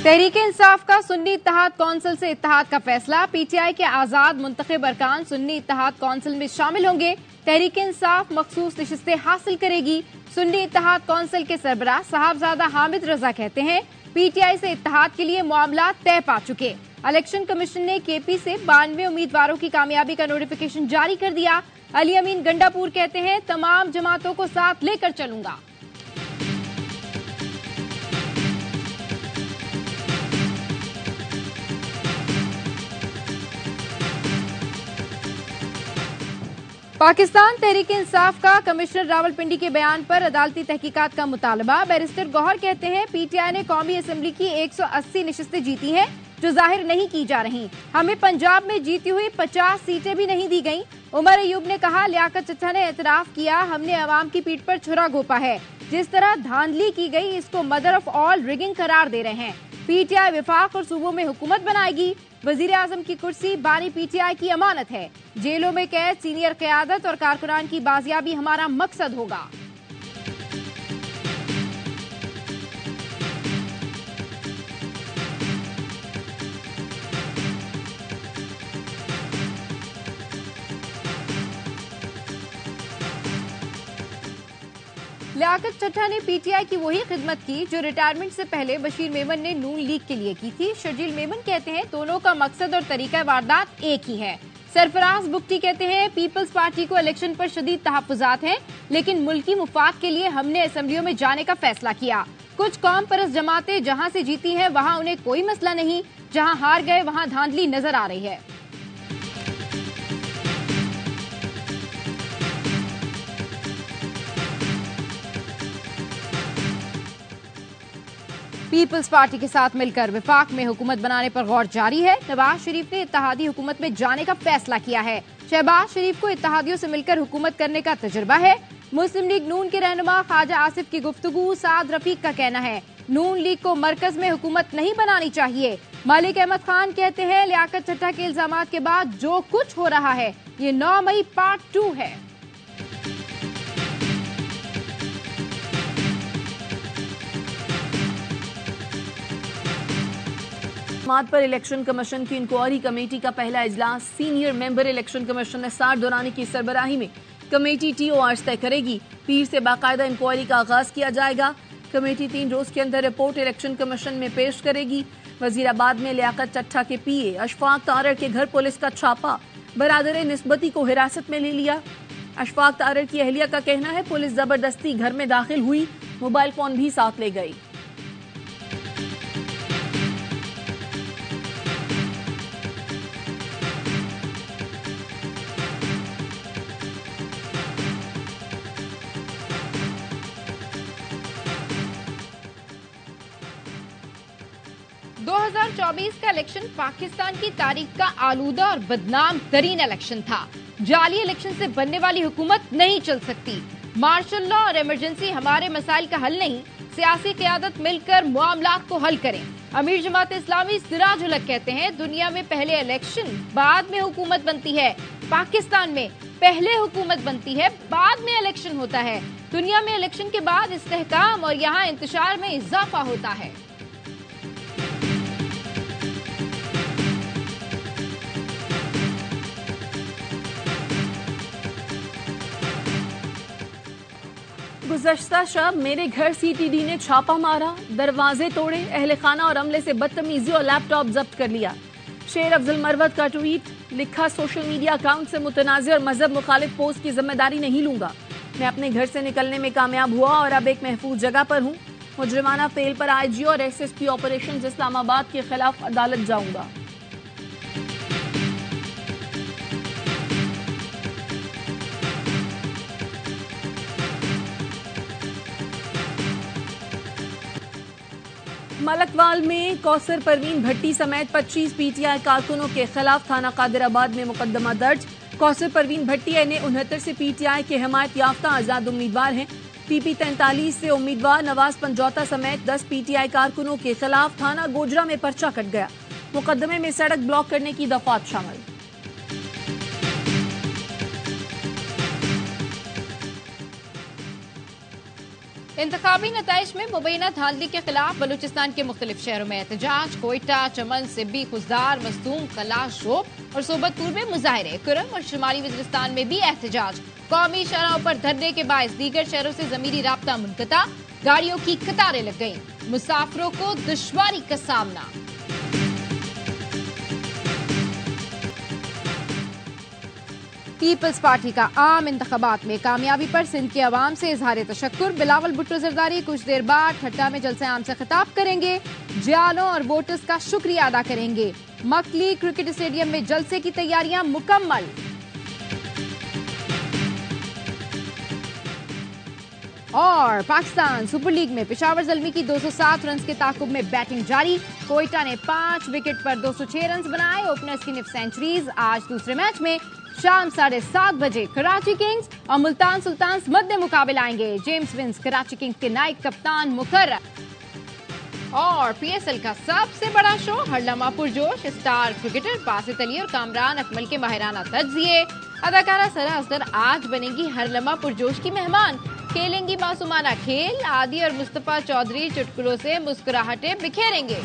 तहरीक इंसाफ का सुन्नी इत्तेहाद कौंसिल से इत्तेहाद का फैसला। पीटीआई के आजाद मुंतखब अरकान सुन्नी इत्तेहाद कौंसिल में शामिल होंगे। तहरीक इंसाफ मखसूस नशिस्तें हासिल करेगी। सुन्नी इत्तेहाद कौंसिल के सरबराह साहबजादा हामिद रजा कहते हैं, पीटीआई से इत्तेहाद के लिए मामला तय पा चुके। इलेक्शन कमीशन ने केपी से 92 उम्मीदवारों की कामयाबी का नोटिफिकेशन जारी कर दिया। अली अमीन गंडापुर कहते हैं, तमाम जमातों को साथ लेकर चलूंगा। पाकिस्तान तहरीक इंसाफ का कमिश्नर रावलपिंडी के बयान पर अदालती तहकीकात का मुतालबा। बैरिस्टर गौहर कहते हैं, पीटीआई ने कौमी असेंबली की 180 नशिस्तें जीती हैं जो जाहिर नहीं की जा रही। हमें पंजाब में जीती हुई 50 सीटें भी नहीं दी गईं। उमर अयूब ने कहा, लियाकत चट्टा ने एतराफ किया, हमने अवाम की पीठ पर छुरा घोंपा है। जिस तरह धांधली की गई इसको मदर ऑफ ऑल रिगिंग करार दे रहे हैं। पीटीआई विफाक और सूबों में हुकूमत बनाएगी। वजीर आजम की कुर्सी बानी पीटीआई की अमानत है। जेलों में कैद सीनियर क़यादत और कारकुनान की बाजियाबी हमारा मकसद होगा। लियाकत चट्टा ने पीटीआई की वही खिदमत की जो रिटायरमेंट से पहले बशीर मेमन ने नून लीग के लिए की थी। शर्जील मेमन कहते हैं, दोनों का मकसद और तरीका वारदात एक ही है। सरफराज बुख्ती कहते हैं, पीपल्स पार्टी को इलेक्शन पर शदीद तहफ्फुजात हैं, लेकिन मुल्की मुफाद के लिए हमने असेंबलियों में जाने का फैसला किया। कुछ कौम परस्त जमातें जहां से जीती हैं वहां उन्हें कोई मसला नहीं, जहां हार गए वहां धांधली नजर आ रही है। पीपल्स पार्टी के साथ मिलकर विफाक में हुकूमत बनाने पर गौर जारी है। नवाज शरीफ ने इत्तेहादी हुकूमत में जाने का फैसला किया है। शहबाज शरीफ को इत्तेहादियों से मिलकर हुकूमत करने का तजुर्बा है। मुस्लिम लीग नून के रहनुमा ख्वाजा आसिफ की गुफ्तगू। साद रफीक का कहना है, नून लीग को मरकज में हुकूमत नहीं बनानी चाहिए। मलिक अहमद खान कहते हैं, लियाकत चट्टा के इल्जामात के बाद जो कुछ हो रहा है ये 9 मई पार्ट 2 है। माद पर इलेक्शन कमीशन की इंक्वायरी कमेटी का पहला इजलास। Senior member election commission Nisar Durrani की सरबराही में कमेटी टीओआर्स तय करेगी। पीर से बाकायदा इंक्वायरी का आगाज किया जाएगा। कमेटी 3 रोज के अंदर रिपोर्ट इलेक्शन कमीशन में पेश करेगी। वजीराबाद में लियाकत चट्टा के पीए अशफाक तारड़ के घर पुलिस का छापा। बरादर निस्बती को हिरासत में ले लिया। अशफाक तारड़ की अहलिया का कहना है, पुलिस जबरदस्ती घर में दाखिल हुई, मोबाइल फोन भी साथ ले गई। का इलेक्शन पाकिस्तान की तारीख का आलूदा और बदनाम तरीन इलेक्शन था। जाली इलेक्शन से बनने वाली हुकूमत नहीं चल सकती। मार्शल लॉ और इमरजेंसी हमारे मसाइल का हल नहीं। सियासी क़यादत मिलकर मामलात को हल करें। अमीर जमात इस्लामी सिराज उल हक कहते हैं, दुनिया में पहले इलेक्शन बाद में हुकूमत बनती है। पाकिस्तान में पहले हुकूमत बनती है बाद में इलेक्शन होता है। दुनिया में इलेक्शन के बाद इस्तेहकाम और यहाँ इंतशार में इजाफा होता है। गुज़श्ता शब मेरे घर सीटीडी ने छापा मारा, दरवाजे तोड़े, अहले खाना और अमले से बदतमीजी और लैपटॉप जब्त कर लिया। शेर अफजल मरवत का ट्वीट लिखा, सोशल मीडिया अकाउंट से मुतनाज़ और मजहब मुखालिफ पोस्ट की जिम्मेदारी नहीं लूंगा। मैं अपने घर से निकलने में कामयाब हुआ और अब एक महफूज जगह पर हूँ। मुजरिमाना फेल पर आईजी और एसएसपी ऑपरेशन इस्लामाबाद के खिलाफ अदालत जाऊंगा। मलकवाल में कौसर परवीन भट्टी समेत 25 पीटीआई कारकुनों के खिलाफ थाना कादिराबाद में मुकदमा दर्ज। कौसर परवीन भट्टी ने 69 से पीटीआई के हिमायत याफ्ता आजाद उम्मीदवार हैं। पीपी 43 से उम्मीदवार नवाज पंजौता समेत 10 पीटीआई कारकुनों के खिलाफ थाना गोजरा में पर्चा कट गया। मुकदमे में सड़क ब्लॉक करने की दफात शामिल। इंतखाबी नताइज में मुबैना धांधली के खिलाफ बलूचिस्तान के मुख्तलिफ शहरों में एहतजाज। कोयटा, चमन, सिब्बी, खुजदार, मस्तूम, कला, शोप और सोबतपुर में मुजाहरे। कुरम और शुमाली वज़ीरिस्तान में भी एहतजाज। कौमी शहरों पर धरने के बायस दीगर शहरों से ज़मीनी राब्ता मुनक़ता। गाड़ियों की कतारें लग गईं। मुसाफिरों को दुश्वारी का सामना। पीपल्स पार्टी का आम इंतखाबात में कामयाबी पर सिंध की आवाम से इजहार तशक्कुर। बिलावल भुट्टो जरदारी कुछ देर बाद ठट्टा में जलसे आम से खिताब करेंगे। जियालों और वोटर्स का शुक्रिया अदा करेंगे। मकली क्रिकेट स्टेडियम में जलसे की तैयारियां मुकम्मल। और पाकिस्तान सुपर लीग में पेशावर ज़ल्मी की 207 रन के ताकुब में बैटिंग जारी। कोयटा ने 5 विकेट पर 206 रन बनाए। ओपनर्स की निफ सेंचुरीज। आज दूसरे मैच में शाम 7:30 बजे कराची किंग्स और मुल्तान सुल्तान्स मध्य मुकाबले आएंगे। जेम्स विंस कराची किंग्स के नायब कप्तान मुकर्रर। और पीएसएल का सबसे बड़ा शो हरलम्हा पुरजोश। स्टार क्रिकेटर बासित अली और कामरान अकमल के माहिराना तज्जिए। अदाकारा सरा अख्तर आज बनेगी हरलम्हा पुरजोश की मेहमान। खेलेंगी मासूमाना खेल। आदि और मुस्तफा चौधरी चुटकुलों से मुस्कुराहटें बिखेरेंगे।